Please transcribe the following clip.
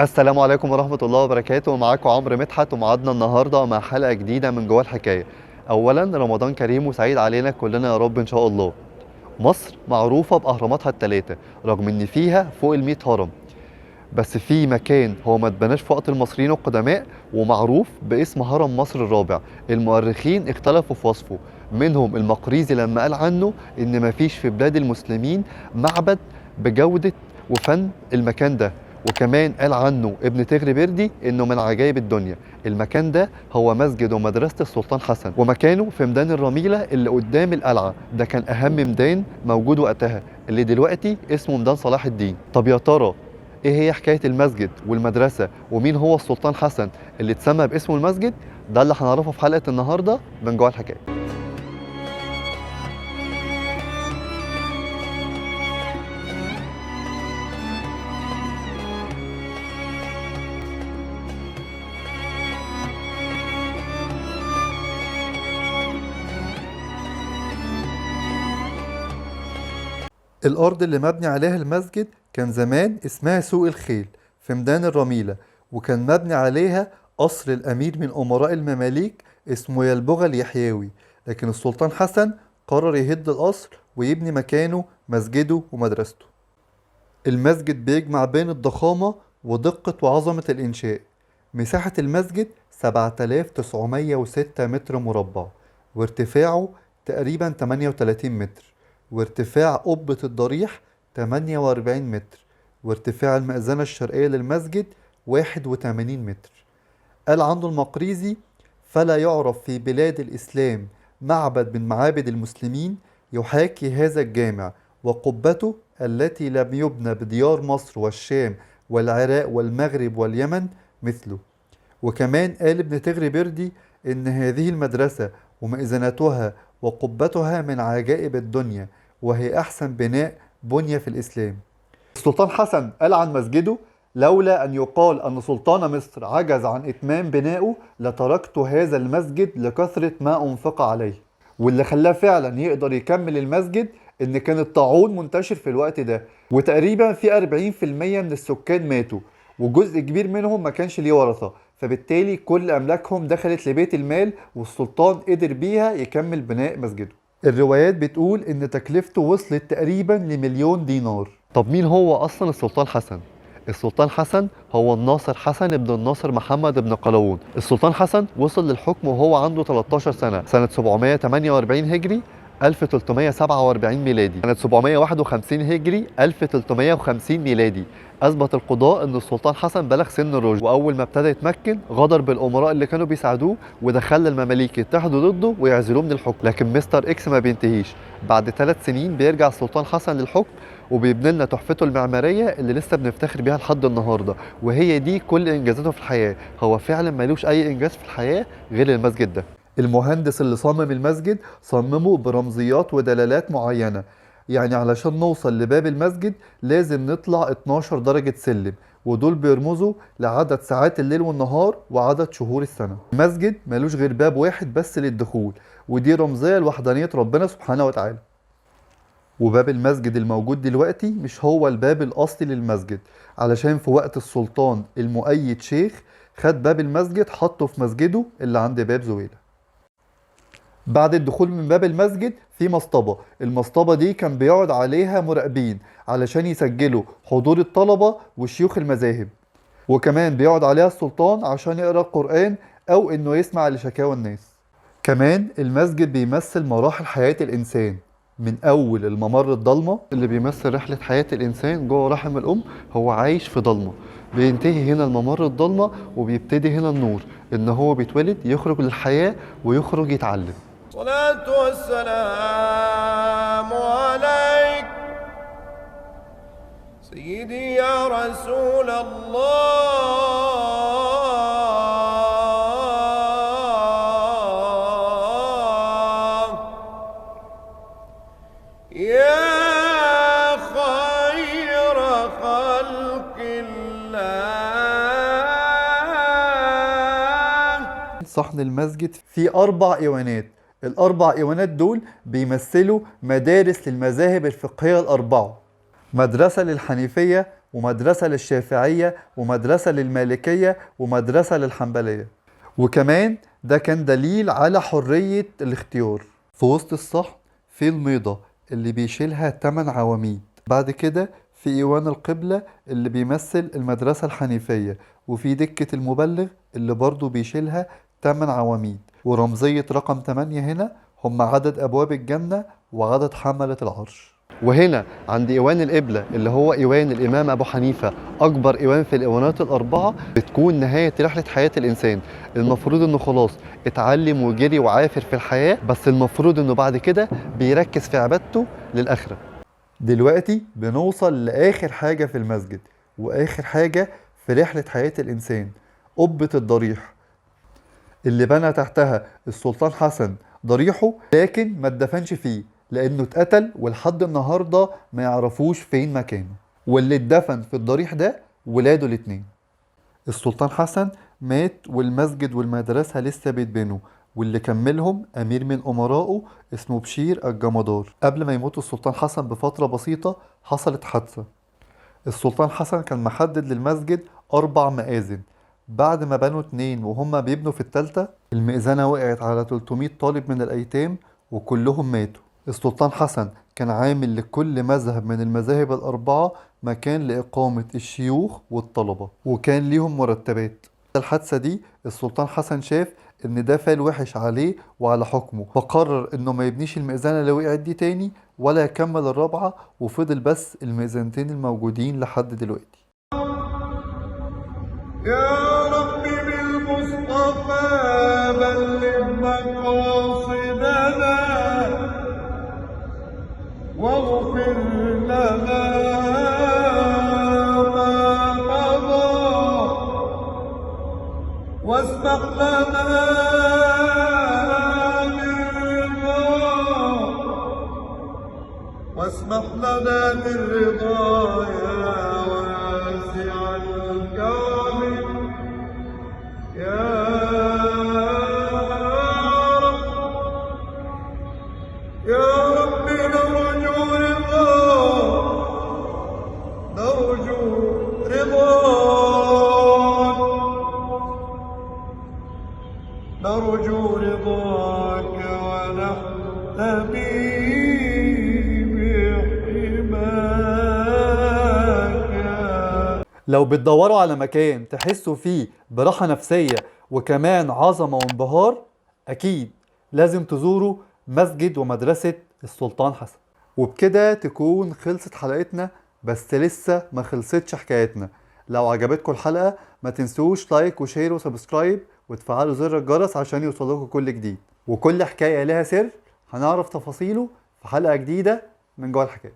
السلام عليكم ورحمة الله وبركاته. معاكم عمرو مدحت ومعادنا النهاردة مع حلقة جديدة من جوه الحكاية. أولا رمضان كريم وسعيد علينا كلنا يا رب إن شاء الله. مصر معروفة بأهراماتها التلاتة رغم إن فيها فوق ال100 هرم، بس في مكان هو ما اتبناش في وقت المصريين القدماء ومعروف باسم هرم مصر الرابع. المؤرخين اختلفوا في وصفه، منهم المقريزي لما قال عنه إن مفيش في بلاد المسلمين معبد بجودة وفن المكان ده، وكمان قال عنه ابن تغري بردي انه من عجائب الدنيا. المكان ده هو مسجد ومدرسة السلطان حسن، ومكانه في ميدان الرميلة اللي قدام القلعة. ده كان اهم ميدان موجود وقتها، اللي دلوقتي اسمه ميدان صلاح الدين. طب يا ترى ايه هي حكاية المسجد والمدرسة ومين هو السلطان حسن اللي اتسمى باسمه المسجد؟ ده اللي هنعرفه في حلقة النهاردة من جوه الحكاية. الأرض اللي مبني عليها المسجد كان زمان اسمها سوق الخيل في ميدان الرميلة، وكان مبني عليها قصر الأمير من أمراء المماليك اسمه يلبغ اليحيوي، لكن السلطان حسن قرر يهد القصر ويبني مكانه مسجده ومدرسته. المسجد بيجمع بين الضخامة ودقة وعظمة الإنشاء. مساحة المسجد 7906 متر مربع، وارتفاعه تقريبا 38 متر، وارتفاع قبة الضريح 48 متر، وارتفاع المأذنة الشرقية للمسجد 81 متر. قال عنه المقريزي: فلا يعرف في بلاد الإسلام معبد من معابد المسلمين يحاكي هذا الجامع وقبته التي لم يبنى بديار مصر والشام والعراق والمغرب واليمن مثله. وكمان قال ابن تغري بردي إن هذه المدرسة ومئذنتها وقبتها من عجائب الدنيا، وهي أحسن بناء بني في الإسلام. السلطان حسن قال عن مسجده: لولا أن يقال أن سلطان مصر عجز عن إتمام بنائه لتركت هذا المسجد لكثرة ما أنفق عليه. واللي خلاه فعلا يقدر يكمل المسجد إن كان الطاعون منتشر في الوقت ده، وتقريبا في 40% من السكان ماتوا، وجزء كبير منهم ما كانش ليه ورثة، فبالتالي كل أملاكهم دخلت لبيت المال، والسلطان قدر بيها يكمل بناء مسجده. الروايات بتقول إن تكلفته وصلت تقريبا ل1,000,000 دينار. طب مين هو أصلا السلطان حسن؟ السلطان حسن هو الناصر حسن بن الناصر محمد بن قلاوون. السلطان حسن وصل للحكم وهو عنده 13 سنة، سنة 748 هجري 1347 ميلادي، سنة 751 هجري 1350 ميلادي. أثبت القضاء أن السلطان حسن بلغ سن الرشد، وأول ما ابتدى يتمكن غدر بالأمراء اللي كانوا بيساعدوه، وده خلى المماليك يتحدوا ضده ويعزلوه من الحكم. لكن مستر إكس ما بينتهيش، بعد 3 سنين بيرجع السلطان حسن للحكم وبيبني لنا تحفته المعمارية اللي لسه بنفتخر بيها لحد النهاردة، وهي دي كل إنجازاته في الحياة. هو فعلا ملوش أي إنجاز في الحياة غير المسجد ده. المهندس اللي صمم المسجد صممه برمزيات ودلالات معينة، يعني علشان نوصل لباب المسجد لازم نطلع 12 درجة سلم، ودول بيرمزوا لعدد ساعات الليل والنهار وعدد شهور السنة. المسجد ملوش غير باب واحد بس للدخول، ودي رمزية لوحدانية ربنا سبحانه وتعالى. وباب المسجد الموجود دلوقتي مش هو الباب الأصلي للمسجد، علشان في وقت السلطان المؤيد شيخ خد باب المسجد حطه في مسجده اللي عند باب زويلة. بعد الدخول من باب المسجد في مصطبة، المصطبة دي كان بيقعد عليها مراقبين علشان يسجلوا حضور الطلبة وشيوخ المذاهب، وكمان بيقعد عليها السلطان عشان يقرأ القرآن أو إنه يسمع لشكاوى الناس. كمان المسجد بيمثل مراحل حياة الإنسان، من أول الممر الضلمة اللي بيمثل رحلة حياة الإنسان جوه رحم الأم، هو عايش في ضلمة، بينتهي هنا الممر الضلمة وبيبتدي هنا النور، إن هو بيتولد يخرج للحياة ويخرج يتعلم. الصلاة والسلام عليك سيدي يا رسول الله يا خير خلق الله. صحن المسجد فيه 4 إيوانات، ال4 إيوانات دول بيمثلوا مدارس للمذاهب الفقهية ال4: مدرسة للحنيفية ومدرسة للشافعية ومدرسة للمالكية ومدرسة للحنبلية. وكمان ده كان دليل على حرية الاختيار. في وسط الصحن في الميضة اللي بيشيلها 8 عواميد. بعد كده في إيوان القبلة اللي بيمثل المدرسة الحنيفية، وفي دكة المبلغ اللي برضو بيشيلها 8 عواميد. ورمزية رقم 8 هنا هم عدد أبواب الجنة وعدد حملة العرش. وهنا عند إيوان القبلة اللي هو إيوان الإمام أبو حنيفة، أكبر إيوان في الإيوانات الأربعة، بتكون نهاية رحلة حياة الإنسان. المفروض إنه خلاص اتعلم وجري وعافر في الحياة، بس المفروض إنه بعد كده بيركز في عبادته للآخرة. دلوقتي بنوصل لآخر حاجة في المسجد وآخر حاجة في رحلة حياة الإنسان، قبة الضريح اللي بنى تحتها السلطان حسن ضريحه، لكن ما اتدفنش فيه لأنه اتقتل ولحد النهاردة ما يعرفوش فين مكانه. واللي اتدفن في الضريح ده ولاده الاتنين. السلطان حسن مات والمسجد والمدرسة لسه بيتبنوا، واللي كملهم أمير من أمرائه اسمه بشير الجمدار. قبل ما يموت السلطان حسن بفترة بسيطة حصلت حادثة. السلطان حسن كان محدد للمسجد 4 مآذن، بعد ما بنوا 2 وهم بيبنوا في التالتة المئذنة وقعت على 300 طالب من الأيتام وكلهم ماتوا. السلطان حسن كان عامل لكل مذهب من المذاهب الأربعة مكان لإقامة الشيوخ والطلبة، وكان ليهم مرتبات. الحادثة دي السلطان حسن شاف إن ده فال وحش عليه وعلى حكمه، فقرر إنه ما يبنيش المئذنة اللي وقعت دي تاني ولا يكمل الرابعة، وفضل بس المئذنتين الموجودين لحد دلوقتي. يا رب بالمصطفى بلغ مقاصدنا واغفر لنا ما مضى واسبق لنا بالرضا واسمح لنا بالرضا يا واسع الكرم يا رب. يا رب نرجو رضاك نرجو رضاك ونحتمي بحماك. لو بتدوروا على مكان تحسوا فيه براحة نفسية وكمان عظمة وانبهار، أكيد لازم تزوروا مسجد ومدرسة السلطان حسن. وبكده تكون خلصت حلقتنا، بس لسه ما خلصتش حكايتنا. لو عجبتكم الحلقة ما تنسوش لايك وشير وسبسكرايب وتفعلوا زر الجرس عشان يوصلكم كل جديد. وكل حكاية لها سر هنعرف تفاصيله في حلقة جديدة من جوه الحكاية.